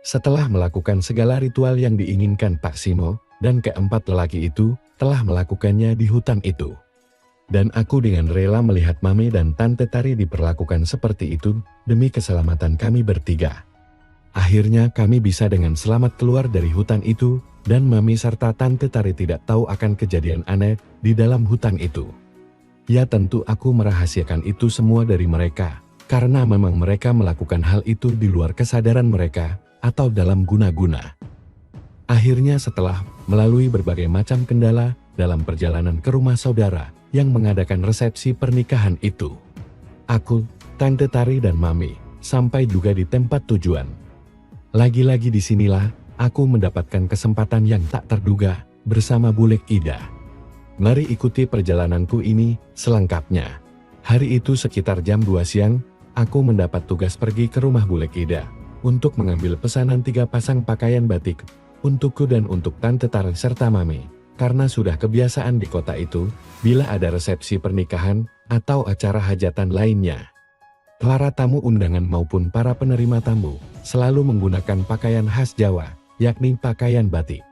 Setelah melakukan segala ritual yang diinginkan Pak Simo, dan keempat lelaki itu telah melakukannya di hutan itu. Dan aku dengan rela melihat Mami dan Tante Tari diperlakukan seperti itu, demi keselamatan kami bertiga. Akhirnya kami bisa dengan selamat keluar dari hutan itu, dan Mami serta Tante Tari tidak tahu akan kejadian aneh di dalam hutan itu. Ya tentu aku merahasiakan itu semua dari mereka, karena memang mereka melakukan hal itu di luar kesadaran mereka, atau dalam guna-guna. Akhirnya setelah melalui berbagai macam kendala dalam perjalanan ke rumah saudara yang mengadakan resepsi pernikahan itu, aku, Tante Tari dan Mami sampai juga di tempat tujuan. Lagi-lagi disinilah aku mendapatkan kesempatan yang tak terduga bersama Bulek Ida. Mari ikuti perjalananku ini selengkapnya. Hari itu sekitar jam 2 siang, aku mendapat tugas pergi ke rumah Bulek Ida untuk mengambil pesanan 3 pasang pakaian batik untukku dan untuk Tante Tari serta Mami, karena sudah kebiasaan di kota itu bila ada resepsi pernikahan atau acara hajatan lainnya. Para tamu undangan maupun para penerima tamu selalu menggunakan pakaian khas Jawa, yakni pakaian batik.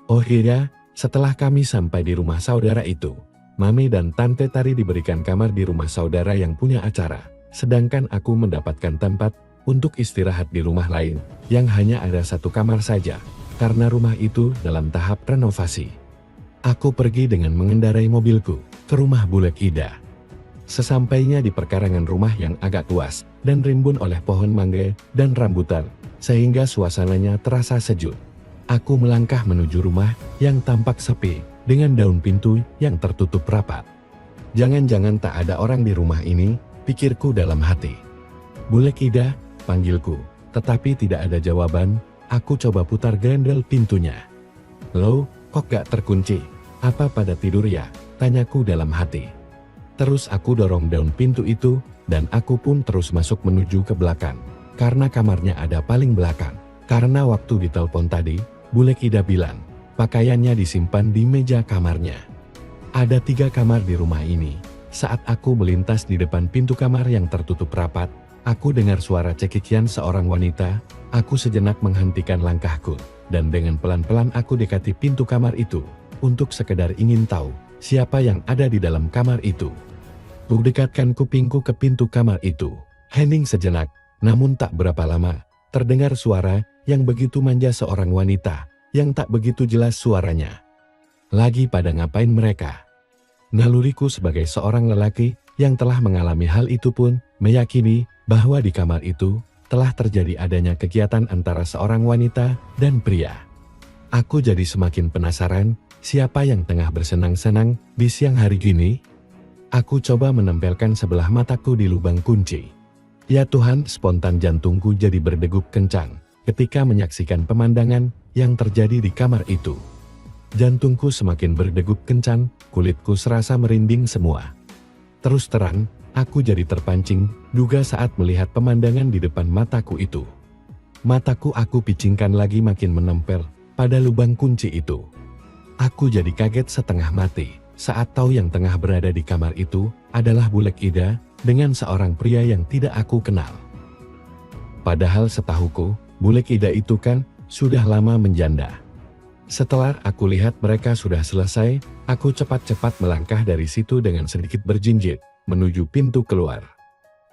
Oh iya, setelah kami sampai di rumah saudara itu, Mami dan Tante Tari diberikan kamar di rumah saudara yang punya acara, sedangkan aku mendapatkan tempat untuk istirahat di rumah lain, yang hanya ada 1 kamar saja, karena rumah itu dalam tahap renovasi. Aku pergi dengan mengendarai mobilku ke rumah Bulek Ida. Sesampainya di perkarangan rumah yang agak luas dan rimbun oleh pohon mangga dan rambutan, sehingga suasananya terasa sejuk. Aku melangkah menuju rumah yang tampak sepi, dengan daun pintu yang tertutup rapat. Jangan-jangan tak ada orang di rumah ini, pikirku dalam hati. Bulek Ida, panggilku, tetapi tidak ada jawaban. Aku coba putar grendel pintunya. Loh, kok gak terkunci? Apa pada tidur ya? Tanyaku dalam hati. Terus aku dorong daun pintu itu, dan aku pun terus masuk menuju ke belakang, karena kamarnya ada paling belakang. Karena waktu ditelepon tadi, Bulek Ida bilang, pakaiannya disimpan di meja kamarnya. Ada 3 kamar di rumah ini. Saat aku melintas di depan pintu kamar yang tertutup rapat, aku dengar suara cekikian seorang wanita. Aku sejenak menghentikan langkahku, dan dengan pelan-pelan aku dekati pintu kamar itu, untuk sekedar ingin tahu, siapa yang ada di dalam kamar itu. Kudekatkan kupingku ke pintu kamar itu. Hening sejenak, namun tak berapa lama, terdengar suara yang begitu manja seorang wanita, yang tak begitu jelas suaranya. Lagi pada ngapain mereka? Naluriku sebagai seorang lelaki yang telah mengalami hal itu pun meyakini bahwa di kamar itu telah terjadi adanya kegiatan antara seorang wanita dan pria. Aku jadi semakin penasaran, siapa yang tengah bersenang-senang di siang hari gini? Aku coba menempelkan sebelah mataku di lubang kunci. Ya Tuhan, spontan jantungku jadi berdegup kencang ketika menyaksikan pemandangan yang terjadi di kamar itu. Jantungku semakin berdegup kencang, kulitku serasa merinding semua. Terus terang, aku jadi terpancing duga saat melihat pemandangan di depan mataku itu. Mataku aku picingkan lagi makin menempel pada lubang kunci itu. Aku jadi kaget setengah mati saat tahu yang tengah berada di kamar itu adalah Bulek Ida dengan seorang pria yang tidak aku kenal. Padahal setahuku, Bulek Ida itu kan sudah lama menjanda. Setelah aku lihat mereka sudah selesai, aku cepat-cepat melangkah dari situ dengan sedikit berjinjit menuju pintu keluar.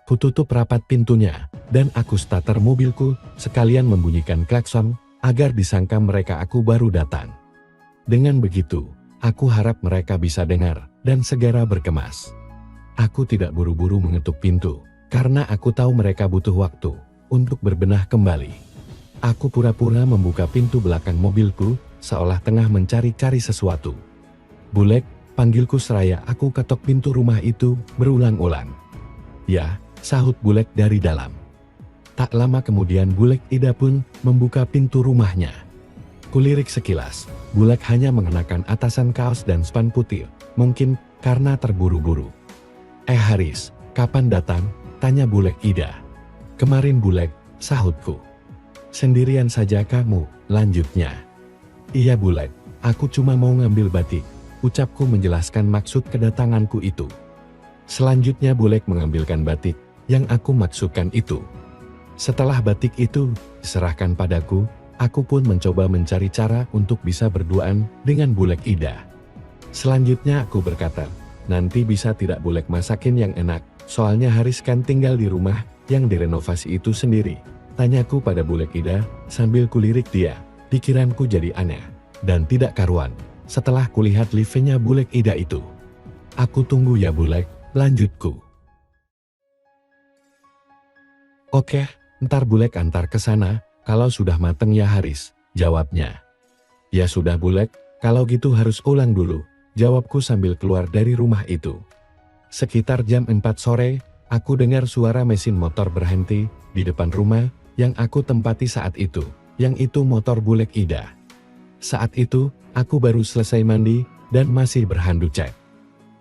Kututup rapat pintunya, dan aku starter mobilku sekalian membunyikan klakson agar disangka mereka aku baru datang. Dengan begitu, aku harap mereka bisa dengar dan segera berkemas. Aku tidak buru-buru mengetuk pintu, karena aku tahu mereka butuh waktu untuk berbenah kembali. Aku pura-pura membuka pintu belakang mobilku, seolah tengah mencari-cari sesuatu. Bulek, panggilku seraya aku ketok pintu rumah itu berulang-ulang. Ya, sahut Bulek dari dalam. Tak lama kemudian Bulek Ida pun membuka pintu rumahnya. Kulirik sekilas, Bulek hanya mengenakan atasan kaos dan span putih, mungkin karena terburu-buru. Haris, kapan datang? Tanya Bulek Ida. Kemarin Bulek, sahutku. Sendirian saja kamu, lanjutnya. Iya Bulek, aku cuma mau ngambil batik, ucapku menjelaskan maksud kedatanganku itu. Selanjutnya Bulek mengambilkan batik yang aku maksudkan itu. Setelah batik itu diserahkan padaku, aku pun mencoba mencari cara untuk bisa berduaan dengan Bulek Ida. Selanjutnya aku berkata, nanti bisa tidak Bulek masakin yang enak, soalnya Haris kan tinggal di rumah yang direnovasi itu sendiri. Tanyaku pada Bulek Ida sambil kulirik dia. Pikiranku jadi aneh dan tidak karuan setelah kulihat live-nya Bulek Ida itu. Aku tunggu ya Bulek, lanjutku. Oke, ntar Bulek antar ke sana, kalau sudah mateng ya Haris, jawabnya. Ya sudah Bulek, kalau gitu harus ulang dulu, jawabku sambil keluar dari rumah itu. Sekitar jam 4 sore, aku dengar suara mesin motor berhenti di depan rumah yang aku tempati saat itu, yang itu motor Bulek Ida. Saat itu, aku baru selesai mandi dan masih berhanduk cat.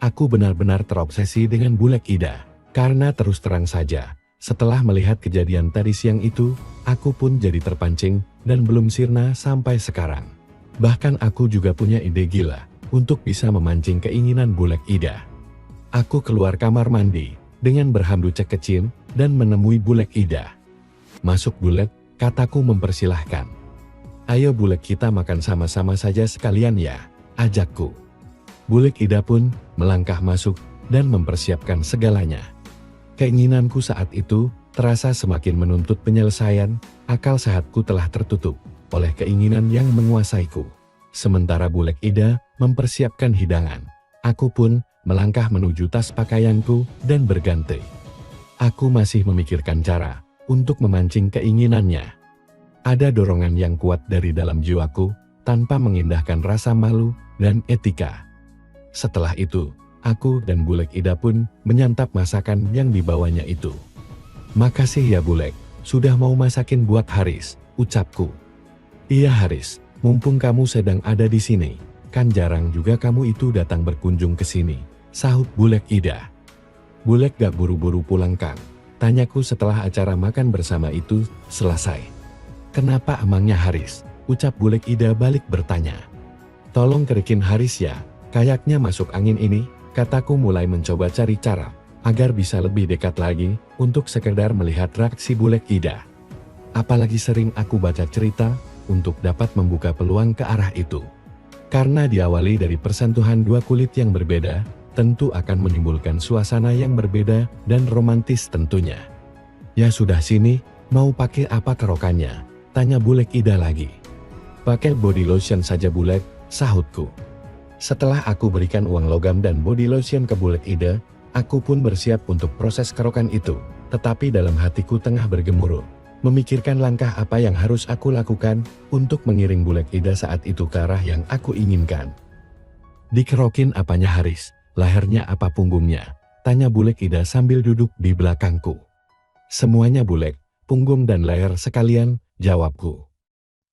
Aku benar-benar terobsesi dengan Bulek Ida, karena terus terang saja, setelah melihat kejadian tadi siang itu, aku pun jadi terpancing dan belum sirna sampai sekarang. Bahkan aku juga punya ide gila untuk bisa memancing keinginan Bulek Ida. Aku keluar kamar mandi dengan berhanduk cat kecil dan menemui Bulek Ida. Masuk Bulek, kataku mempersilahkan. Ayo Bulek kita makan sama-sama saja sekalian ya, ajakku. Bulek Ida pun melangkah masuk dan mempersiapkan segalanya. Keinginanku saat itu terasa semakin menuntut penyelesaian, akal sehatku telah tertutup oleh keinginan yang menguasaiku. Sementara Bulek Ida mempersiapkan hidangan, aku pun melangkah menuju tas pakaianku dan berganti. Aku masih memikirkan cara untuk memancing keinginannya. Ada dorongan yang kuat dari dalam jiwaku, tanpa mengindahkan rasa malu dan etika. Setelah itu, aku dan Bulek Ida pun menyantap masakan yang dibawanya itu. Makasih ya Bulek, sudah mau masakin buat Haris, ucapku. Iya Haris, mumpung kamu sedang ada di sini, kan jarang juga kamu itu datang berkunjung ke sini, sahut Bulek Ida. Bulek gak buru-buru pulang Kang? Tanyaku setelah acara makan bersama itu selesai. Kenapa emangnya Haris? Ucap Bulek Ida balik bertanya. Tolong kerikin Haris ya, kayaknya masuk angin ini, kataku mulai mencoba cari cara, agar bisa lebih dekat lagi, untuk sekedar melihat reaksi Bulek Ida. Apalagi sering aku baca cerita, untuk dapat membuka peluang ke arah itu. Karena diawali dari persentuhan dua kulit yang berbeda, tentu akan menimbulkan suasana yang berbeda dan romantis tentunya. Ya sudah sini, mau pakai apa kerokannya? Tanya Bulek Ida lagi. Pakai body lotion saja Bulek, sahutku. Setelah aku berikan uang logam dan body lotion ke Bulek Ida, aku pun bersiap untuk proses kerokan itu. Tetapi dalam hatiku tengah bergemuruh, memikirkan langkah apa yang harus aku lakukan untuk mengiring Bulek Ida saat itu ke arah yang aku inginkan. Dikerokin apanya Haris? Lehernya apa punggungnya? Tanya Bulek Ida sambil duduk di belakangku. Semuanya Bulek, punggung dan leher sekalian, jawabku.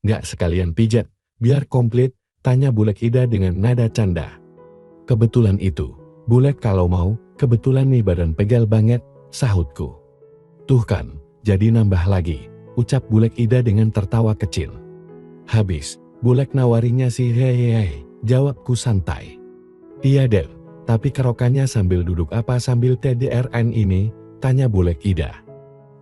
Nggak sekalian pijat, biar komplit, tanya Bulek Ida dengan nada canda. Kebetulan itu, Bulek kalau mau, kebetulan nih badan pegal banget, sahutku. Tuh kan, jadi nambah lagi, ucap Bulek Ida dengan tertawa kecil. Habis, Bulek nawarinya sih hehehe, jawabku santai. Iya Del. Tapi kerokannya sambil duduk apa sambil TDRN ini, tanya Bulek Ida.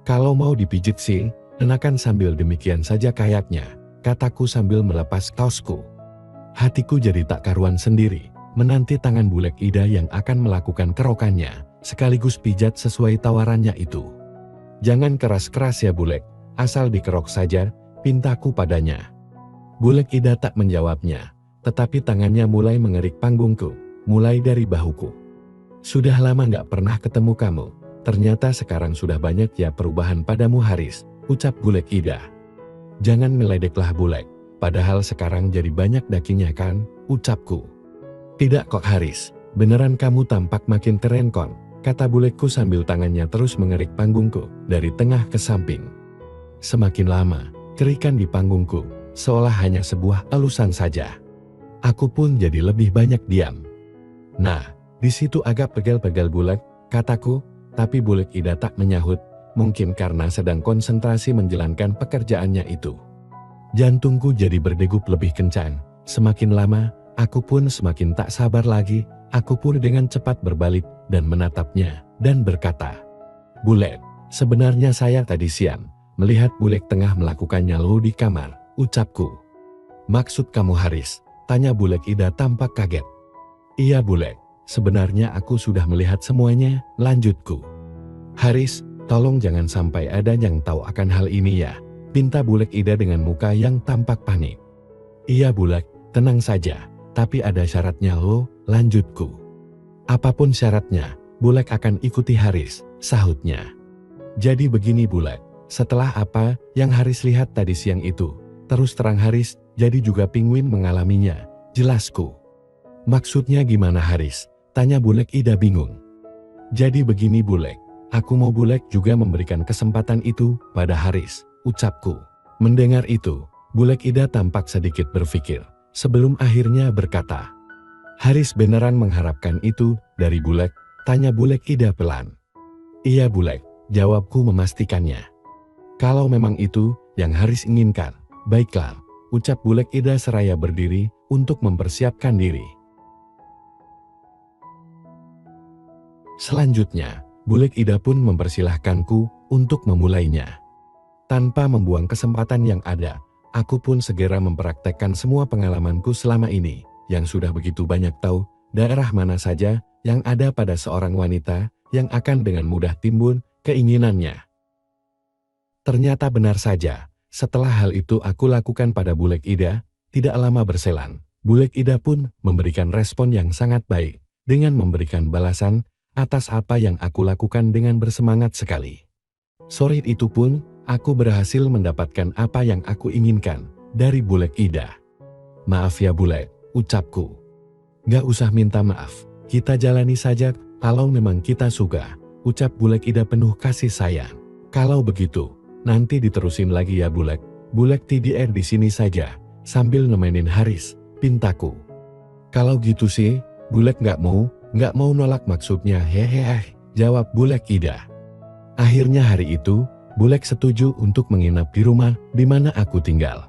Kalau mau dipijit sih, enakan sambil demikian saja kayaknya, kataku sambil melepas kaosku. Hatiku jadi tak karuan sendiri, menanti tangan Bulek Ida yang akan melakukan kerokannya, sekaligus pijat sesuai tawarannya itu. Jangan keras-keras ya Bulek, asal dikerok saja, pintaku padanya. Bulek Ida tak menjawabnya, tetapi tangannya mulai mengerik panggungku. Mulai dari bahuku. Sudah lama gak pernah ketemu kamu, ternyata sekarang sudah banyak ya perubahan padamu Haris, ucap Bulek Ida. Jangan meledeklah Bulek, padahal sekarang jadi banyak dagingnya kan, ucapku. Tidak kok Haris, beneran kamu tampak makin keren kon, kata Bulekku sambil tangannya terus mengerik panggungku, dari tengah ke samping. Semakin lama, kerikan di panggungku, seolah hanya sebuah elusan saja. Aku pun jadi lebih banyak diam. Nah, di situ agak pegal-pegal Bulek, kataku, tapi Bulek Ida tak menyahut, mungkin karena sedang konsentrasi menjalankan pekerjaannya itu. Jantungku jadi berdegup lebih kencang, semakin lama, aku pun semakin tak sabar lagi, aku pun dengan cepat berbalik dan menatapnya, dan berkata, Bulek, sebenarnya saya tadi siang, melihat Bulek tengah melakukannya lo di kamar, ucapku. Maksud kamu Haris? Tanya Bulek Ida tampak kaget. Iya Bulek, sebenarnya aku sudah melihat semuanya, lanjutku. Haris, tolong jangan sampai ada yang tahu akan hal ini ya, pinta Bulek Ida dengan muka yang tampak panik. Iya Bulek, tenang saja, tapi ada syaratnya lo, lanjutku. Apapun syaratnya, Bulek akan ikuti Haris, sahutnya. Jadi begini Bulek, setelah apa yang Haris lihat tadi siang itu, terus terang Haris, jadi juga penguin mengalaminya, jelasku. Maksudnya gimana Haris? Tanya Bulek Ida bingung. Jadi begini Bulek, aku mau Bulek juga memberikan kesempatan itu pada Haris, ucapku. Mendengar itu, Bulek Ida tampak sedikit berpikir, sebelum akhirnya berkata. Haris beneran mengharapkan itu dari Bulek? Tanya Bulek Ida pelan. Iya Bulek, jawabku memastikannya. Kalau memang itu yang Haris inginkan, baiklah, ucap Bulek Ida seraya berdiri untuk mempersiapkan diri. Selanjutnya, Bulek Ida pun mempersilahkanku untuk memulainya. Tanpa membuang kesempatan yang ada, aku pun segera mempraktekkan semua pengalamanku selama ini, yang sudah begitu banyak tahu daerah mana saja yang ada pada seorang wanita yang akan dengan mudah timbul keinginannya. Ternyata benar saja, setelah hal itu aku lakukan pada Bulek Ida, tidak lama berselang, Bulek Ida pun memberikan respon yang sangat baik, dengan memberikan balasan atas apa yang aku lakukan dengan bersemangat sekali. Sore itu pun, aku berhasil mendapatkan apa yang aku inginkan dari Bulek Ida. Maaf ya Bulek, ucapku. Gak usah minta maaf, kita jalani saja kalau memang kita suka, ucap Bulek Ida penuh kasih sayang. Kalau begitu, nanti diterusin lagi ya Bulek. Bulek TDR di sini saja, sambil nemenin Haris, pintaku. Kalau gitu sih, Bulek gak mau nolak maksudnya hehehe, jawab Bulek Ida. Akhirnya hari itu, Bulek setuju untuk menginap di rumah di mana aku tinggal.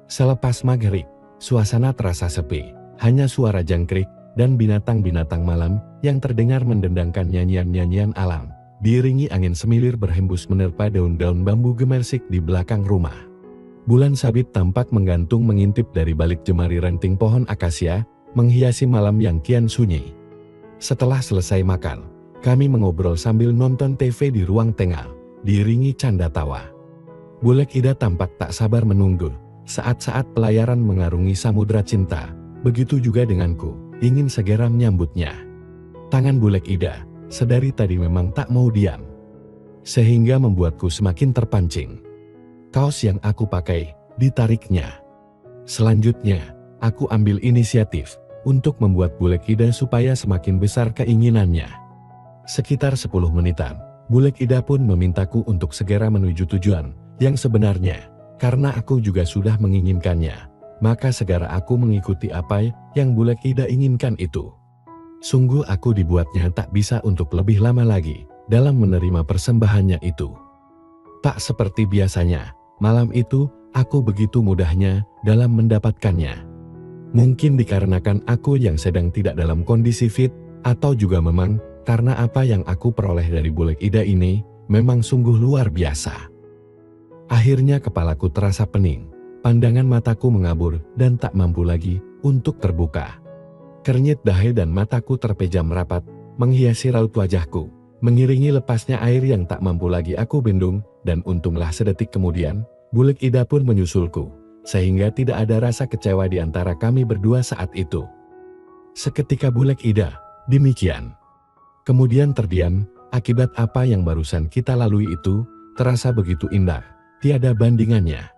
Selepas maghrib, suasana terasa sepi, hanya suara jangkrik dan binatang-binatang malam yang terdengar mendendangkan nyanyian-nyanyian alam, diiringi angin semilir berhembus menerpa daun-daun bambu gemersik di belakang rumah. Bulan sabit tampak menggantung mengintip dari balik jemari ranting pohon akasia, menghiasi malam yang kian sunyi. Setelah selesai makan, kami mengobrol sambil nonton TV di ruang tengah, diiringi canda tawa. Bulek Ida tampak tak sabar menunggu saat-saat pelayaran mengarungi samudra cinta. Begitu juga denganku, ingin segera menyambutnya. Tangan Bulek Ida, sedari tadi memang tak mau diam. Sehingga membuatku semakin terpancing. Kaos yang aku pakai, ditariknya. Selanjutnya, aku ambil inisiatif untuk membuat Bulek Ida supaya semakin besar keinginannya. Sekitar 10 menitan, Bulek Ida pun memintaku untuk segera menuju tujuan yang sebenarnya, karena aku juga sudah menginginkannya. Maka segera aku mengikuti apa yang Bulek Ida inginkan itu. Sungguh aku dibuatnya tak bisa untuk lebih lama lagi dalam menerima persembahannya itu. Tak seperti biasanya, malam itu aku begitu mudahnya dalam mendapatkannya. Mungkin dikarenakan aku yang sedang tidak dalam kondisi fit, atau juga memang karena apa yang aku peroleh dari Bulek Ida ini memang sungguh luar biasa. Akhirnya kepalaku terasa pening. Pandangan mataku mengabur dan tak mampu lagi untuk terbuka. Kernyit dahi dan mataku terpejam rapat, menghiasi raut wajahku, mengiringi lepasnya air yang tak mampu lagi aku bendung, dan untunglah sedetik kemudian, Bulek Ida pun menyusulku, sehingga tidak ada rasa kecewa di antara kami berdua saat itu. Seketika Bulek Ida, demikian. Kemudian terdiam, akibat apa yang barusan kita lalui itu, terasa begitu indah, tiada bandingannya.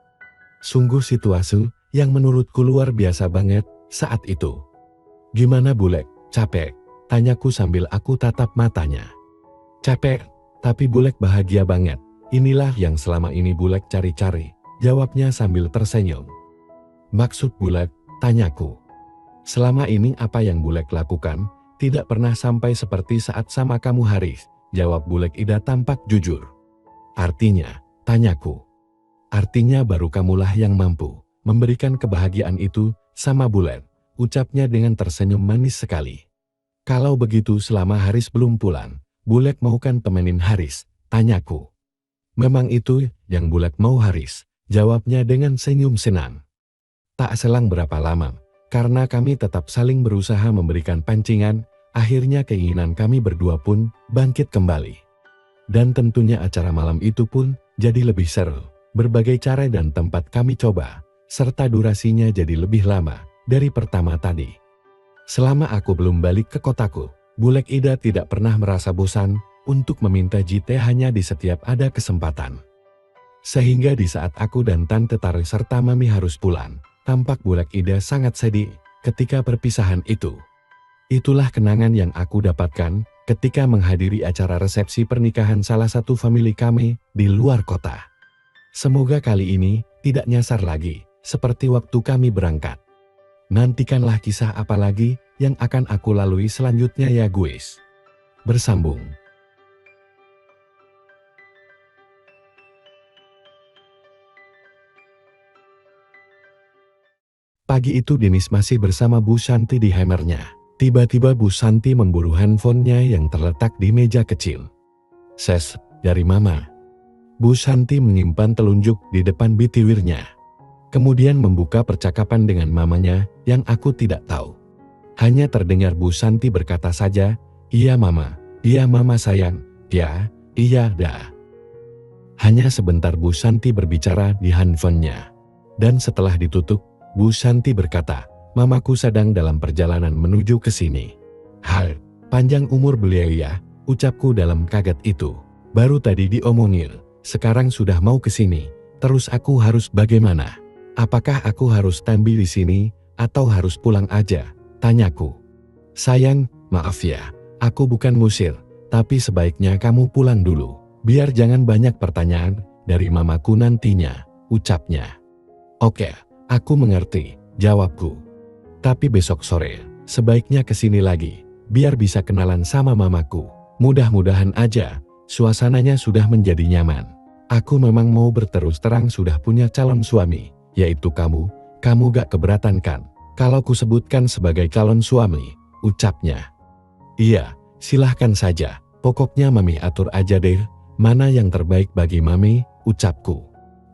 Sungguh situasi yang menurutku luar biasa banget saat itu. Gimana Bulek, capek? Tanyaku sambil aku tatap matanya. Capek, tapi Bulek bahagia banget. Inilah yang selama ini Bulek cari-cari, jawabnya sambil tersenyum. Maksud Bulek, tanyaku. Selama ini apa yang Bulek lakukan, tidak pernah sampai seperti saat sama kamu Haris, jawab Bulek Ida tampak jujur. Artinya, tanyaku. Artinya baru kamulah yang mampu memberikan kebahagiaan itu sama Bulek, ucapnya dengan tersenyum manis sekali. Kalau begitu selama Haris belum pulang, Bulek mau kan temenin Haris, tanyaku. Memang itu yang bulat mau Haris, jawabnya dengan senyum senang. Tak selang berapa lama, karena kami tetap saling berusaha memberikan pancingan, akhirnya keinginan kami berdua pun bangkit kembali. Dan tentunya acara malam itu pun jadi lebih seru. Berbagai cara dan tempat kami coba, serta durasinya jadi lebih lama dari pertama tadi. Selama aku belum balik ke kotaku, Bulek Ida tidak pernah merasa bosan untuk meminta JT hanya di setiap ada kesempatan. Sehingga di saat aku dan Tante Tari serta Mami harus pulang, tampak Bulek Ida sangat sedih ketika perpisahan itu. Itulah kenangan yang aku dapatkan ketika menghadiri acara resepsi pernikahan salah satu famili kami di luar kota. Semoga kali ini tidak nyasar lagi, seperti waktu kami berangkat. Nantikanlah kisah apa lagi yang akan aku lalui selanjutnya ya guys. Bersambung. Pagi itu Denis masih bersama Bu Santi di Hammernya. Tiba-tiba Bu Santi memburu handphonenya yang terletak di meja kecil. "Ses, dari Mama." Bu Santi menyimpan telunjuk di depan bitiwirnya. Kemudian membuka percakapan dengan mamanya yang aku tidak tahu. Hanya terdengar Bu Santi berkata saja, iya Mama sayang, ya, iya dah." Hanya sebentar Bu Santi berbicara di handphonenya. Dan setelah ditutup, Bu Santi berkata, "Mamaku sedang dalam perjalanan menuju ke sini." "Hal, panjang umur beliau ya," ucapku dalam kaget itu. "Baru tadi diomongin, sekarang sudah mau ke sini. Terus aku harus bagaimana? Apakah aku harus standby di sini atau harus pulang aja?" tanyaku. "Sayang, maaf ya, aku bukan ngusir, tapi sebaiknya kamu pulang dulu. Biar jangan banyak pertanyaan dari mamaku nantinya," ucapnya. "Oke, aku mengerti," jawabku. "Tapi besok sore, sebaiknya kesini lagi, biar bisa kenalan sama mamaku. Mudah-mudahan aja, suasananya sudah menjadi nyaman. Aku memang mau berterus terang sudah punya calon suami, yaitu kamu. Kamu gak keberatan kan kalau kusebutkan sebagai calon suami?" ucapnya. "Iya, silahkan saja, pokoknya Mami atur aja deh, mana yang terbaik bagi Mami," ucapku.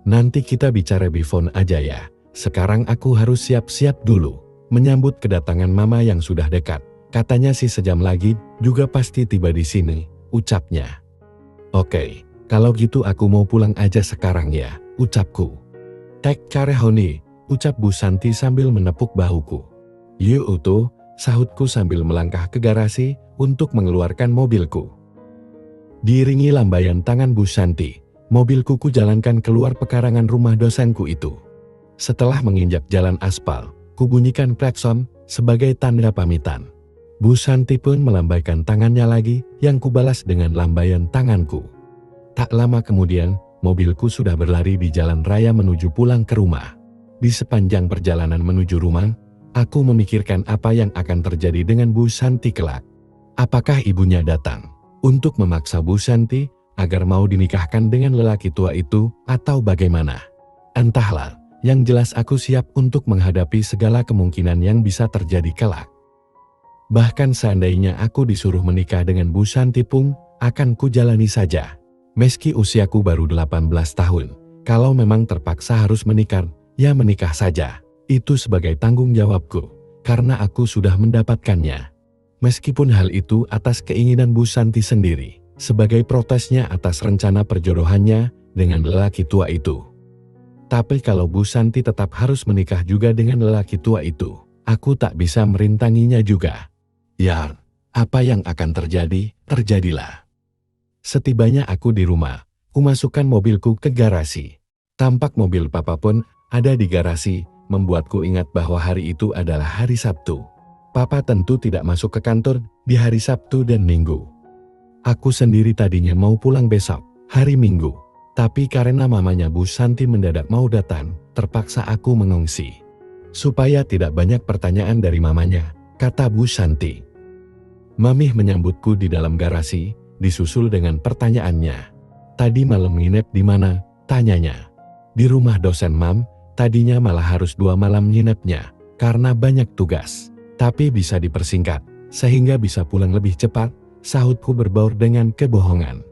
"Nanti kita bicara di phone aja ya. Sekarang aku harus siap-siap dulu, menyambut kedatangan Mama yang sudah dekat. Katanya sih sejam lagi juga pasti tiba di sini," ucapnya. "Oke, kalau gitu aku mau pulang aja sekarang ya," ucapku. "Take care honey," ucap Bu Santi sambil menepuk bahuku. "Yuk utuh," sahutku sambil melangkah ke garasi untuk mengeluarkan mobilku. Diiringi lambaian tangan Bu Santi, mobilku kujalankan keluar pekarangan rumah dosenku itu. Setelah menginjak jalan aspal, kubunyikan klakson sebagai tanda pamitan. Bu Santi pun melambaikan tangannya lagi yang kubalas dengan lambaian tanganku. Tak lama kemudian, mobilku sudah berlari di jalan raya menuju pulang ke rumah. Di sepanjang perjalanan menuju rumah, aku memikirkan apa yang akan terjadi dengan Bu Santi kelak. Apakah ibunya datang untuk memaksa Bu Santi agar mau dinikahkan dengan lelaki tua itu atau bagaimana? Entahlah. Yang jelas aku siap untuk menghadapi segala kemungkinan yang bisa terjadi kelak. Bahkan seandainya aku disuruh menikah dengan Bu Santi pun, akan kujalani saja. Meski usiaku baru 18 tahun, kalau memang terpaksa harus menikah, ya menikah saja. Itu sebagai tanggung jawabku, karena aku sudah mendapatkannya. Meskipun hal itu atas keinginan Bu Santi sendiri, sebagai protesnya atas rencana perjodohannya dengan lelaki tua itu. Tapi kalau Bu Santi tetap harus menikah juga dengan lelaki tua itu, aku tak bisa merintanginya juga. Ya, apa yang akan terjadi, terjadilah. Setibanya aku di rumah, kumasukkan mobilku ke garasi. Tampak mobil Papa pun ada di garasi, membuatku ingat bahwa hari itu adalah hari Sabtu. Papa tentu tidak masuk ke kantor di hari Sabtu dan Minggu. Aku sendiri tadinya mau pulang besok, hari Minggu. Tapi karena mamanya Bu Santi mendadak mau datang, terpaksa aku mengungsi. Supaya tidak banyak pertanyaan dari mamanya, kata Bu Santi. Mami menyambutku di dalam garasi, disusul dengan pertanyaannya. "Tadi malam nginep di mana?" tanyanya. "Di rumah dosen Mam, tadinya malah harus 2 malam nginepnya, karena banyak tugas. Tapi bisa dipersingkat, sehingga bisa pulang lebih cepat," sahutku berbaur dengan kebohongan.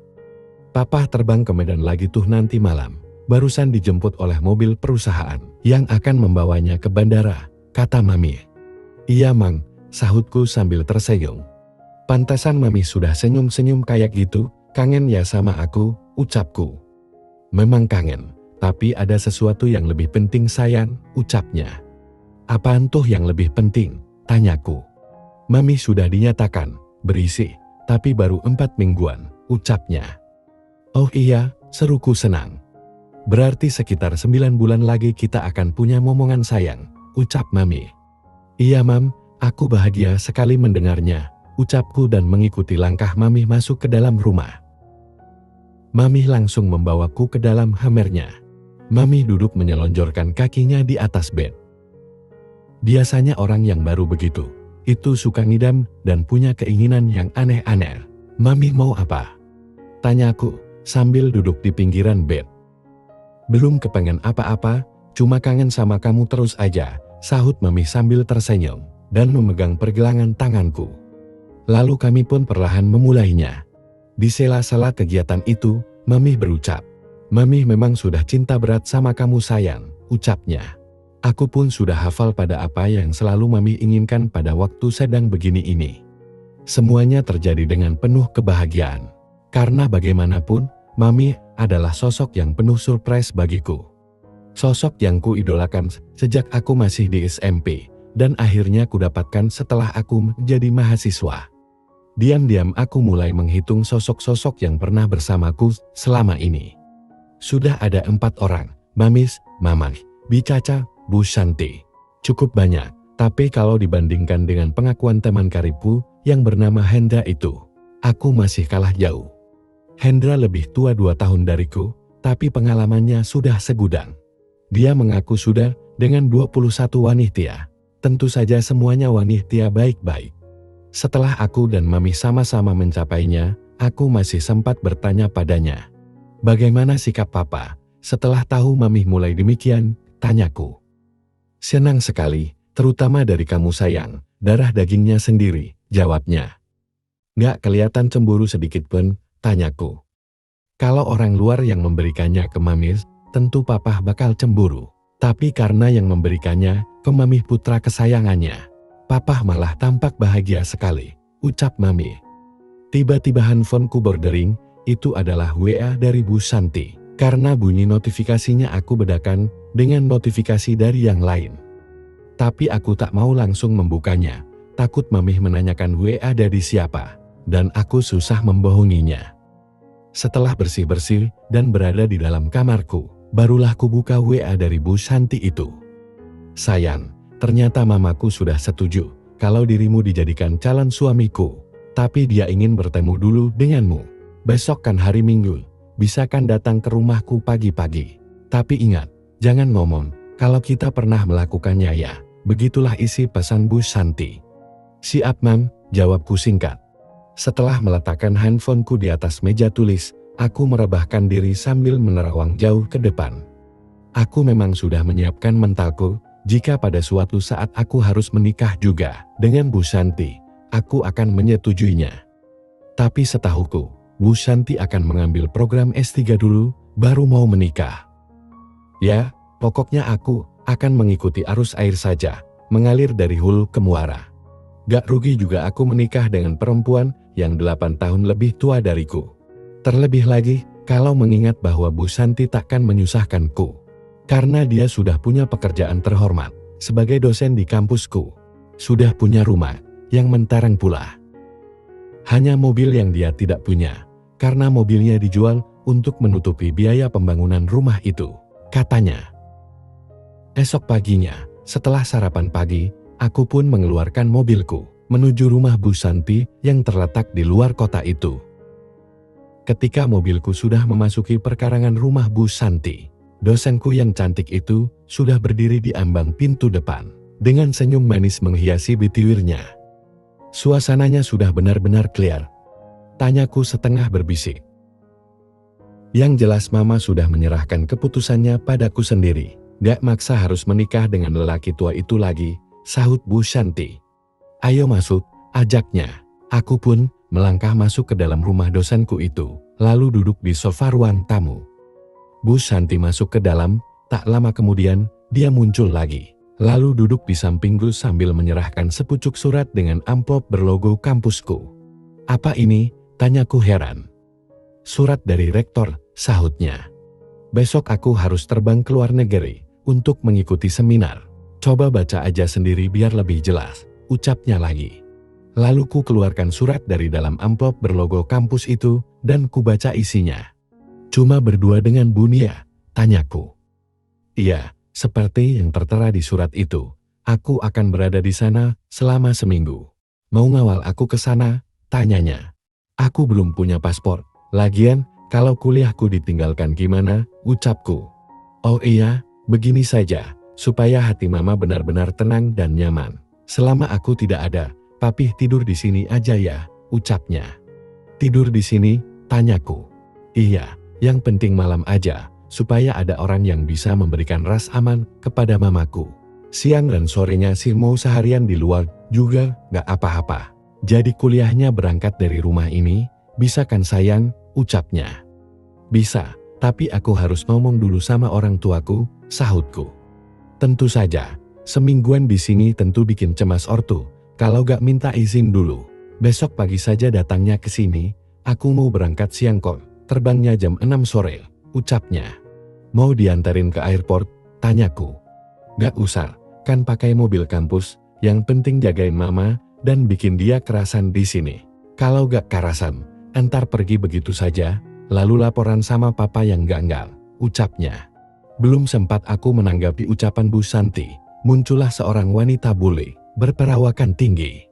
Papa terbang ke Medan lagi tuh nanti malam. Barusan dijemput oleh mobil perusahaan yang akan membawanya ke bandara, kata Mami. Iya Mang, sahutku sambil tersenyum. Pantasan Mami sudah senyum-senyum kayak gitu, kangen ya sama aku, ucapku. Memang kangen, tapi ada sesuatu yang lebih penting sayang, ucapnya. Apaan tuh yang lebih penting, tanyaku. Mami sudah dinyatakan, berisi, tapi baru 4 mingguan, ucapnya. Oh iya, seruku senang. Berarti sekitar 9 bulan lagi kita akan punya momongan sayang, ucap Mami. Iya Mam, aku bahagia sekali mendengarnya, ucapku dan mengikuti langkah Mami masuk ke dalam rumah. Mami langsung membawaku ke dalam kamarnya. Mami duduk menyelonjorkan kakinya di atas bed. Biasanya orang yang baru begitu, itu suka ngidam dan punya keinginan yang aneh-aneh. Mami mau apa? Tanyaku sambil duduk di pinggiran bed. Belum kepengen apa-apa, cuma kangen sama kamu terus aja, sahut Mami sambil tersenyum dan memegang pergelangan tanganku. Lalu kami pun perlahan memulainya. Di sela-sela kegiatan itu, Mami berucap, Mami memang sudah cinta berat sama kamu sayang, ucapnya. Aku pun sudah hafal pada apa yang selalu Mami inginkan pada waktu sedang begini ini. Semuanya terjadi dengan penuh kebahagiaan. Karena bagaimanapun, Mami adalah sosok yang penuh surprise bagiku. Sosok yang kuidolakan sejak aku masih di SMP, dan akhirnya kudapatkan setelah aku menjadi mahasiswa. Diam-diam aku mulai menghitung sosok-sosok yang pernah bersamaku selama ini. Sudah ada 4 orang, Mamis, Mamah, Bi Caca, Bu Santi. Cukup banyak, tapi kalau dibandingkan dengan pengakuan teman karibku yang bernama Hendra itu, aku masih kalah jauh. Hendra lebih tua 2 tahun dariku, tapi pengalamannya sudah segudang. Dia mengaku sudah dengan 21 wanita. Tentu saja semuanya wanita baik-baik. Setelah aku dan Mami sama-sama mencapainya, aku masih sempat bertanya padanya. Bagaimana sikap Papa setelah tahu Mami mulai demikian, tanyaku. Senang sekali, terutama dari kamu sayang, darah dagingnya sendiri, jawabnya. Gak kelihatan cemburu sedikit pun, tanyaku. Kalau orang luar yang memberikannya ke Mami, tentu Papa bakal cemburu. Tapi karena yang memberikannya ke Mami putra kesayangannya, Papa malah tampak bahagia sekali, ucap Mami. Tiba-tiba handphoneku berdering, itu adalah WA dari Bu Santi. Karena bunyi notifikasinya aku bedakan dengan notifikasi dari yang lain. Tapi aku tak mau langsung membukanya, takut Mami menanyakan WA dari siapa, dan aku susah membohonginya. Setelah bersih-bersih dan berada di dalam kamarku, barulah ku buka WA dari Bu Santi itu. Sayang, ternyata mamaku sudah setuju kalau dirimu dijadikan calon suamiku. Tapi dia ingin bertemu dulu denganmu. Besok kan hari Minggu, bisa kan datang ke rumahku pagi-pagi. Tapi ingat, jangan ngomong kalau kita pernah melakukannya ya. Begitulah isi pesan Bu Santi. Siap Mam, jawabku singkat. Setelah meletakkan handphoneku di atas meja tulis, aku merebahkan diri sambil menerawang jauh ke depan. Aku memang sudah menyiapkan mentalku, jika pada suatu saat aku harus menikah juga dengan Bu Santi, aku akan menyetujuinya. Tapi setahuku, Bu Santi akan mengambil program S3 dulu, baru mau menikah. Ya, pokoknya aku akan mengikuti arus air saja, mengalir dari hulu ke muara. Gak rugi juga aku menikah dengan perempuan yang 8 tahun lebih tua dariku. Terlebih lagi, kalau mengingat bahwa Bu Santi takkan menyusahkanku. Karena dia sudah punya pekerjaan terhormat, sebagai dosen di kampusku. Sudah punya rumah, yang mentereng pula. Hanya mobil yang dia tidak punya, karena mobilnya dijual untuk menutupi biaya pembangunan rumah itu, katanya. Esok paginya, setelah sarapan pagi, aku pun mengeluarkan mobilku, menuju rumah Bu Santi yang terletak di luar kota itu. Ketika mobilku sudah memasuki perkarangan rumah Bu Santi, dosenku yang cantik itu sudah berdiri di ambang pintu depan, dengan senyum manis menghiasi bibirnya. Suasananya sudah benar-benar clear. Tanyaku setengah berbisik. Yang jelas Mama sudah menyerahkan keputusannya padaku sendiri. Gak maksa harus menikah dengan lelaki tua itu lagi, sahut Bu Santi. Ayo masuk, ajaknya. Aku pun melangkah masuk ke dalam rumah dosenku itu, lalu duduk di sofa ruang tamu. Bu Santi masuk ke dalam, tak lama kemudian dia muncul lagi. Lalu duduk di sampingku sambil menyerahkan sepucuk surat dengan amplop berlogo kampusku. "Apa ini?" tanyaku heran. "Surat dari rektor," sahutnya. "Besok aku harus terbang ke luar negeri untuk mengikuti seminar. Coba baca aja sendiri biar lebih jelas," ucapnya lagi. Lalu ku keluarkan surat dari dalam amplop berlogo kampus itu dan ku baca isinya. "Cuma berdua dengan Bunia?" tanyaku. "Iya. Seperti yang tertera di surat itu, aku akan berada di sana selama seminggu. Mau ngawal aku ke sana?" tanyanya. "Aku belum punya paspor. Lagian, kalau kuliahku ditinggalkan gimana?" ucapku. "Oh iya, begini saja, supaya hati mama benar-benar tenang dan nyaman. Selama aku tidak ada, papi tidur di sini aja ya," ucapnya. "Tidur di sini?" tanyaku. "Iya, yang penting malam aja, supaya ada orang yang bisa memberikan ras aman kepada mamaku. Siang dan sorenya sih mau seharian di luar juga gak apa-apa. Jadi kuliahnya berangkat dari rumah ini, bisa kan sayang?" ucapnya. "Bisa, tapi aku harus ngomong dulu sama orang tuaku," sahutku. "Tentu saja, semingguan di sini tentu bikin cemas ortu, kalau gak minta izin dulu. Besok pagi saja datangnya ke sini, aku mau berangkat siang kok, terbangnya jam 6 sore, ucapnya. "Mau diantarin ke airport?" tanyaku. "Gak usah, kan pakai mobil kampus, yang penting jagain mama dan bikin dia kerasan di sini. Kalau gak kerasan, entar pergi begitu saja, lalu laporan sama papa yang ganggal," ucapnya. Belum sempat aku menanggapi ucapan Bu Santi, muncullah seorang wanita bule, berperawakan tinggi.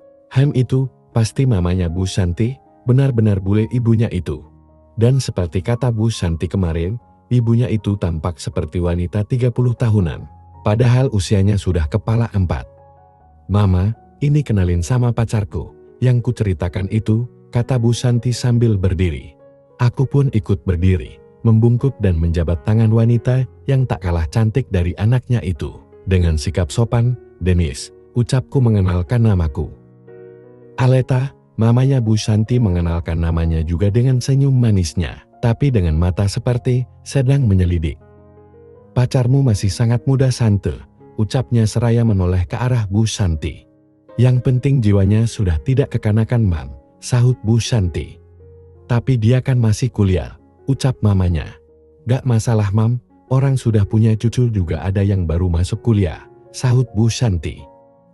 Itu, pasti mamanya Bu Santi, benar-benar bule ibunya itu. Dan seperti kata Bu Santi kemarin, ibunya itu tampak seperti wanita 30 tahunan, padahal usianya sudah kepala 4. "Mama, ini kenalin sama pacarku, yang kuceritakan itu," kata Bu Santi sambil berdiri. Aku pun ikut berdiri, membungkuk dan menjabat tangan wanita yang tak kalah cantik dari anaknya itu. Dengan sikap sopan, "Denis," ucapku mengenalkan namaku. "Aleta," mamanya Bu Santi mengenalkan namanya juga dengan senyum manisnya, tapi dengan mata seperti sedang menyelidik. "Pacarmu masih sangat muda Sante," ucapnya seraya menoleh ke arah Bu Santi. "Yang penting jiwanya sudah tidak kekanakan Mam," sahut Bu Santi. "Tapi dia kan masih kuliah," ucap mamanya. "Gak masalah Mam, orang sudah punya cucu juga ada yang baru masuk kuliah," sahut Bu Santi.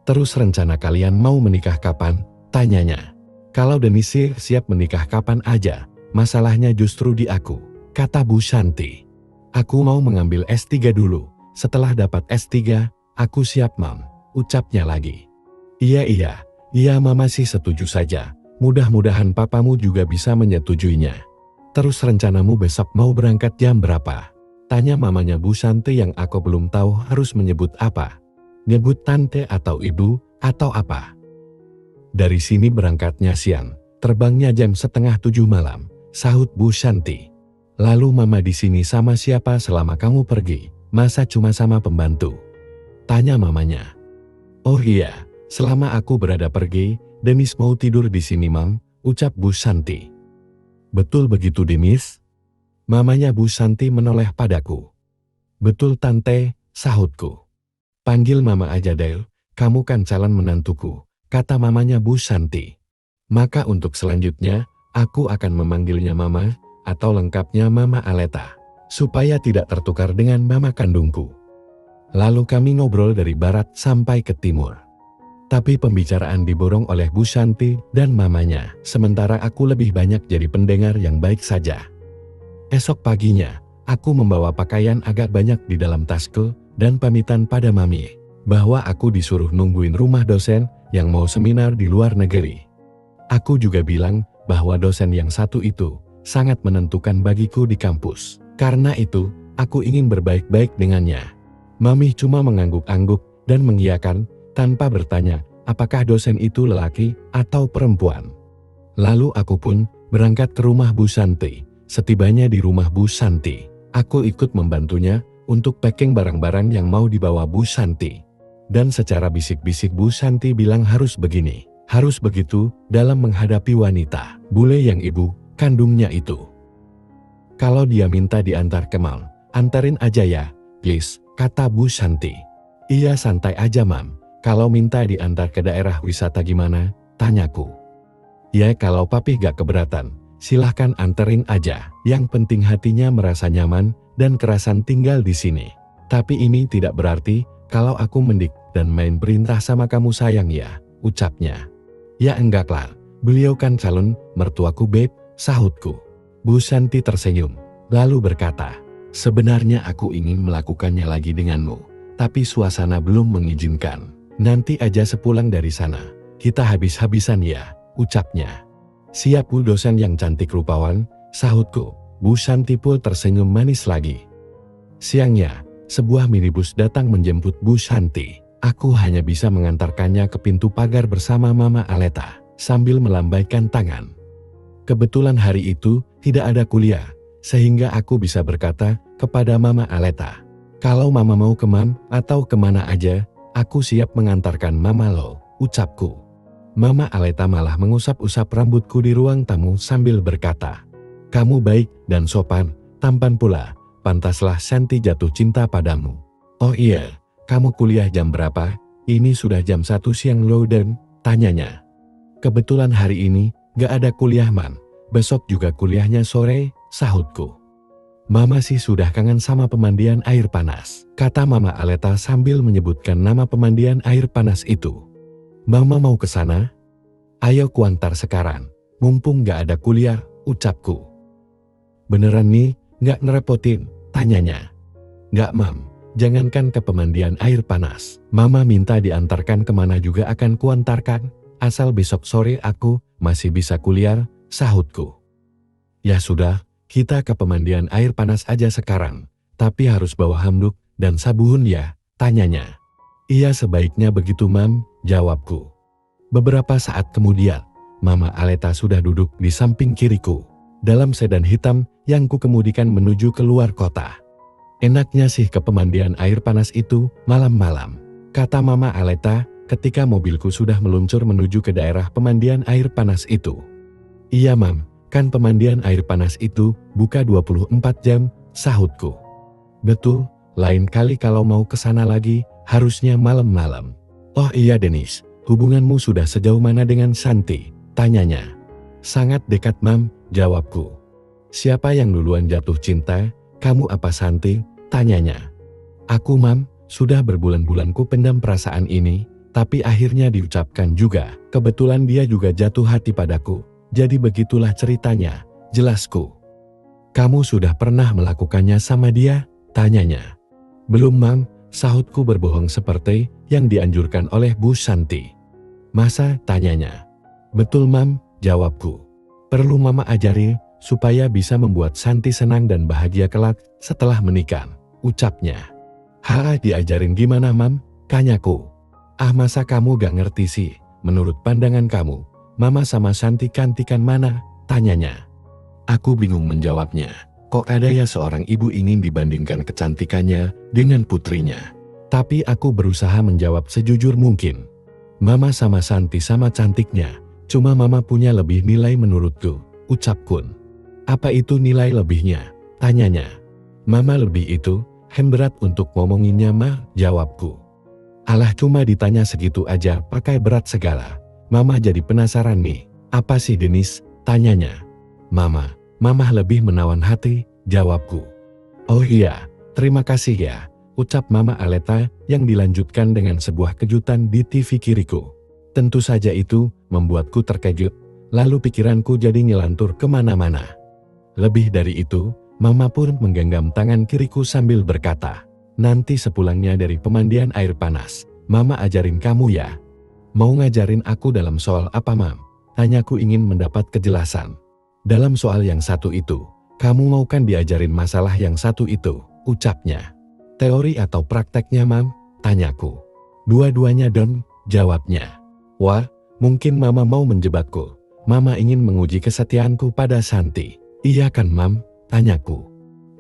"Terus rencana kalian mau menikah kapan?" tanyanya. "Kalau Denis siap menikah kapan aja, masalahnya justru di aku," kata Bu Santi. "Aku mau mengambil S3 dulu, setelah dapat S3, aku siap Mam," ucapnya lagi. Iya Mama sih setuju saja, mudah-mudahan papamu juga bisa menyetujuinya. Terus rencanamu besok mau berangkat jam berapa?" tanya mamanya Bu Santi yang aku belum tahu harus menyebut apa. Nyebut tante atau ibu, atau apa? "Dari sini berangkatnya siang, terbangnya jam 6:30 malam," sahut Bu Santi. "Lalu mama di sini sama siapa selama kamu pergi? Masa cuma sama pembantu?" tanya mamanya. "Oh iya, selama aku berada pergi, Denis mau tidur di sini Mam," ucap Bu Santi. "Betul begitu Denis?" mamanya Bu Santi menoleh padaku. "Betul tante," sahutku. "Panggil mama aja Del, kamu kan calon menantuku," kata mamanya Bu Santi. "Maka untuk selanjutnya, aku akan memanggilnya Mama, atau lengkapnya Mama Aleta, supaya tidak tertukar dengan mama kandungku." Lalu kami ngobrol dari barat sampai ke timur. Tapi pembicaraan diborong oleh Bu Santi dan mamanya, sementara aku lebih banyak jadi pendengar yang baik saja. Esok paginya, aku membawa pakaian agak banyak di dalam tasku dan pamitan pada mami, bahwa aku disuruh nungguin rumah dosen yang mau seminar di luar negeri. Aku juga bilang bahwa dosen yang satu itu sangat menentukan bagiku di kampus. Karena itu, aku ingin berbaik-baik dengannya. Mami cuma mengangguk-angguk dan mengiyakan tanpa bertanya apakah dosen itu lelaki atau perempuan. Lalu aku pun berangkat ke rumah Bu Santi. Setibanya di rumah Bu Santi, aku ikut membantunya untuk packing barang-barang yang mau dibawa Bu Santi. Dan secara bisik-bisik Bu Santi bilang harus begini, harus begitu dalam menghadapi wanita bule yang ibu kandungnya itu. Kalau dia minta diantar ke mall, antarin aja ya, please, kata Bu Santi. Iya santai aja Mam, kalau minta diantar ke daerah wisata gimana, tanyaku. Ya kalau papi gak keberatan, silahkan anterin aja. Yang penting hatinya merasa nyaman dan kerasan tinggal di sini. Tapi ini tidak berarti kalau aku mendik dan main perintah sama kamu sayang ya, ucapnya. Ya enggak lah, beliau kan calon mertuaku beb, sahutku. Bu Santi tersenyum, lalu berkata, sebenarnya aku ingin melakukannya lagi denganmu, tapi suasana belum mengizinkan. Nanti aja sepulang dari sana, kita habis-habisan ya, ucapnya. Siap Bu dosen yang cantik rupawan, sahutku. Bu Santi pun tersenyum manis lagi. Siangnya, sebuah minibus datang menjemput Bu Santi. Aku hanya bisa mengantarkannya ke pintu pagar bersama Mama Aleta, sambil melambaikan tangan. Kebetulan hari itu tidak ada kuliah, sehingga aku bisa berkata kepada Mama Aleta, kalau Mama mau ke Mam atau kemana aja, aku siap mengantarkan Mama lo, ucapku. Mama Aleta malah mengusap-usap rambutku di ruang tamu sambil berkata, kamu baik dan sopan, tampan pula, pantaslah Santi jatuh cinta padamu. Oh iya, kamu kuliah jam berapa? Ini sudah jam 1 siang loh dan, tanyanya. Kebetulan hari ini gak ada kuliah Man, besok juga kuliahnya sore, sahutku. Mama sih sudah kangen sama pemandian air panas, kata Mama Aleta sambil menyebutkan nama pemandian air panas itu. Mama mau ke sana? Ayo kuantar sekarang, mumpung gak ada kuliah, ucapku. Beneran nih, gak ngerepotin, tanyanya. Gak Mam, jangankan ke pemandian air panas, Mama minta diantarkan kemana juga akan kuantarkan. Asal besok sore aku masih bisa kuliah, sahutku. Ya sudah, kita ke pemandian air panas aja sekarang, tapi harus bawa handuk dan sabun ya, tanyanya. Iya sebaiknya begitu Mam, jawabku. Beberapa saat kemudian, Mama Aleta sudah duduk di samping kiriku, dalam sedan hitam yang kukemudikan menuju keluar kota. Enaknya sih ke pemandian air panas itu malam-malam, kata Mama Aleta, ketika mobilku sudah meluncur menuju ke daerah pemandian air panas itu. Iya Mam, kan pemandian air panas itu buka 24 jam, sahutku. Betul, lain kali kalau mau ke sana lagi, harusnya malam-malam. Oh iya Denis, hubunganmu sudah sejauh mana dengan Santi? Tanyanya. Sangat dekat Mam, jawabku. Siapa yang duluan jatuh cinta, kamu apa Santi? Tanyanya. Aku Mam, sudah berbulan-bulan ku pendam perasaan ini, tapi akhirnya diucapkan juga. Kebetulan dia juga jatuh hati padaku. Jadi begitulah ceritanya, jelasku. Kamu sudah pernah melakukannya sama dia? Tanyanya. Belum Mam, sahutku berbohong seperti yang dianjurkan oleh Bu Santi. Masa? Tanyanya. Betul Mam, jawabku. Perlu Mama ajari supaya bisa membuat Santi senang dan bahagia kelak setelah menikah, ucapnya. Diajarin gimana Mam? Tanyaku. Masa kamu gak ngerti sih, menurut pandangan kamu, Mama sama Santi cantikan mana? Tanyanya. Aku bingung menjawabnya. Kok ada ya seorang ibu ingin dibandingkan kecantikannya dengan putrinya? Tapi aku berusaha menjawab sejujur mungkin. Mama sama Santi sama cantiknya, cuma Mama punya lebih nilai menurutku, ucapkun. Apa itu nilai lebihnya? Tanyanya. Mama lebih itu, berat untuk ngomonginnya mah, jawabku. Alah cuma ditanya segitu aja pakai berat segala. Mama jadi penasaran nih, apa sih Denis? Tanyanya. Mama lebih menawan hati, jawabku. Oh iya, terima kasih ya, ucap Mama Aleta yang dilanjutkan dengan sebuah kejutan di TV kiriku. Tentu saja itu membuatku terkejut, lalu pikiranku jadi nyelantur kemana-mana. Lebih dari itu, Mama pun menggenggam tangan kiriku sambil berkata, nanti sepulangnya dari pemandian air panas, Mama ajarin kamu ya. Mau ngajarin aku dalam soal apa Mam? Tanyaku ingin mendapat kejelasan. Dalam soal yang satu itu, kamu mau kan diajarin masalah yang satu itu, ucapnya. Teori atau prakteknya Mam? Tanyaku. Dua-duanya Don, jawabnya. Wah, mungkin Mama mau menjebakku. Mama ingin menguji kesetiaanku pada Santi. Iya kan Mam? Tanyaku.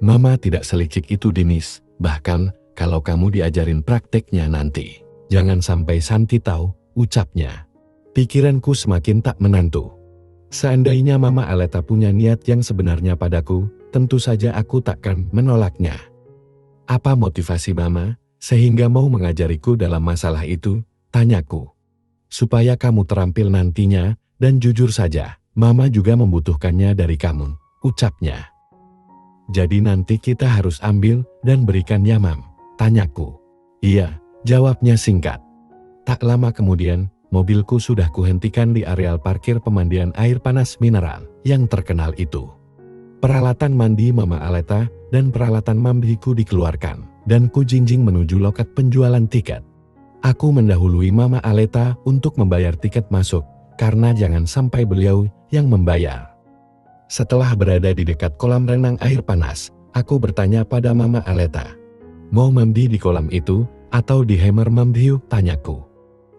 Mama tidak selicik itu Denis, bahkan kalau kamu diajarin prakteknya nanti, jangan sampai Santi tahu, ucapnya. Pikiranku semakin tak menentu. Seandainya Mama Aleta punya niat yang sebenarnya padaku, tentu saja aku takkan menolaknya. Apa motivasi Mama sehingga mau mengajariku dalam masalah itu? Tanyaku. Supaya kamu terampil nantinya, dan jujur saja, Mama juga membutuhkannya dari kamu, ucapnya. Jadi nanti kita harus ambil dan berikannya Mam, tanyaku. Iya, jawabnya singkat. Tak lama kemudian, mobilku sudah kuhentikan di areal parkir pemandian air panas mineral yang terkenal itu. Peralatan mandi Mama Aleta dan peralatan mandiku dikeluarkan, dan ku jinjing menuju loket penjualan tiket. Aku mendahului Mama Aleta untuk membayar tiket masuk, karena jangan sampai beliau yang membayar. Setelah berada di dekat kolam renang air panas, aku bertanya pada Mama Aleta. Mau mandi di kolam itu, atau di hammer mandi? Tanyaku.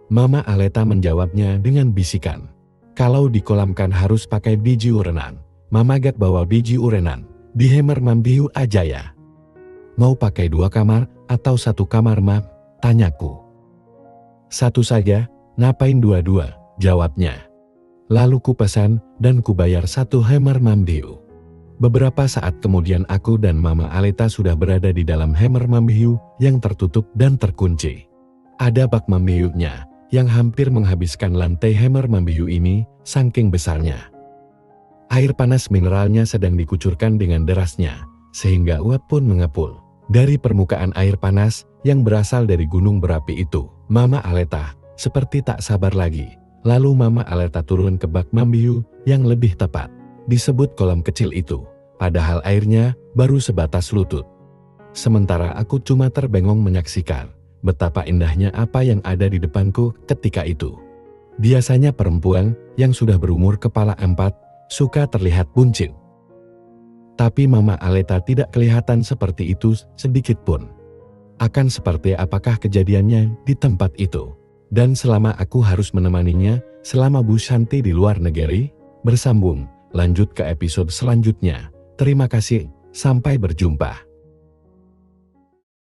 Mama Aleta menjawabnya dengan bisikan. Kalau di kolam kan harus pakai biji urenan. Mama gak bawa biji urenan, di hammer mandi aja ya. Mau pakai 2 kamar, atau 1 kamar Mam? Tanyaku. 1 saja, ngapain 2-2, jawabnya. Lalu ku pesan dan ku bayar 1 hammer mambiu. Beberapa saat kemudian aku dan Mama Aleta sudah berada di dalam hammer mambiu yang tertutup dan terkunci. Ada bak mambiunya yang hampir menghabiskan lantai hammer mambiu ini saking besarnya. Air panas mineralnya sedang dikucurkan dengan derasnya, sehingga uap pun mengepul. Dari permukaan air panas yang berasal dari gunung berapi itu, Mama Aleta seperti tak sabar lagi. Lalu Mama Aleta turun ke bak mambiu yang lebih tepat disebut kolam kecil itu, padahal airnya baru sebatas lutut. Sementara aku cuma terbengong menyaksikan betapa indahnya apa yang ada di depanku ketika itu. Biasanya perempuan yang sudah berumur kepala 4 suka terlihat buncit. Tapi Mama Aleta tidak kelihatan seperti itu sedikit pun. Akan seperti apakah kejadiannya di tempat itu? Dan selama aku harus menemaninya selama Bu Shanti di luar negeri? Bersambung, lanjut ke episode selanjutnya. Terima kasih, sampai berjumpa.